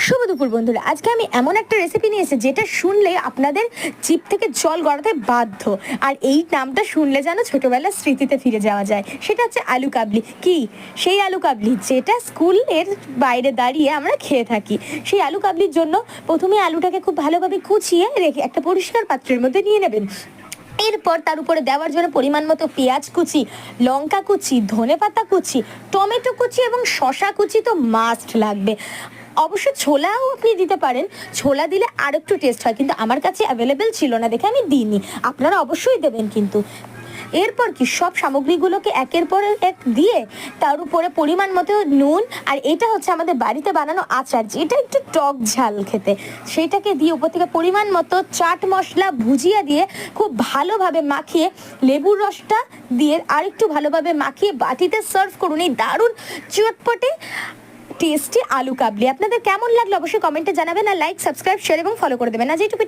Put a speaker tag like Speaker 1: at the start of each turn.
Speaker 1: শুভ দুপুর বন্ধুরা, আজকে আমি এমন একটা রেসিপি নিয়ে এসেছি যেটা শুনলে আপনাদের জিভ থেকে জল গড়াতে বাধ্য। আর এই নামটা শুনলে যেন ছোটবেলার স্মৃতিতে ফিরে যাওয়া যায়। সেটা হচ্ছে আলু কাবলি। কি সেই আলু কাবলি যেটা স্কুলের বাইরে দাঁড়িয়ে আমরা খেয়ে থাকি। সেই আলু কাবলির জন্য প্রথমে আলুটাকে খুব ভালোভাবে কুচিয়ে রেখে একটা পরিষ্কার পাত্রের মধ্যে নিয়ে নেবেন। এরপর তার উপরে দেওয়ার জন্য পরিমাণ মতো পেঁয়াজ কুচি, লঙ্কা কুচি, ধনেপাতা কুচি, টমেটো কুচি এবং শসা কুচি তো মাস্ট লাগবে। অবশ্য ছোলাও আপনি দিতে পারেন, ছোলা দিলে আর একটু টেস্ট হয়, কিন্তু আমার কাছে অ্যাভেলেবেল ছিল না দেখে আমি দিইনি। আপনারা অবশ্যই দেবেন কিন্তু। এরপর কি সব সামগ্রীগুলোকে একের পর এক দিয়ে তার উপরে পরিমাণ মতো নুন, আর এটা হচ্ছে আমাদের বাড়িতে বানানো আচার যেটা একটু টক ঝাল খেতে, সেইটাকে দিয়ে উপর থেকে পরিমাণ মতো চাট মশলা ভুজিয়া দিয়ে খুব ভালোভাবে মাখিয়ে লেবুর রসটা দিয়ে আর একটু ভালোভাবে মাখিয়ে বাটিতে সার্ভ করুন এই দারুণ চটপটে টেস্টি আলু কাবলি। আপনাদের কেমন লাগলো অবশ্যই কমেন্টে জানাবেন, আর লাইক, সাবস্ক্রাইব, শেয়ার এবং ফলো করে দেবেন। আজ এইটুকুটা।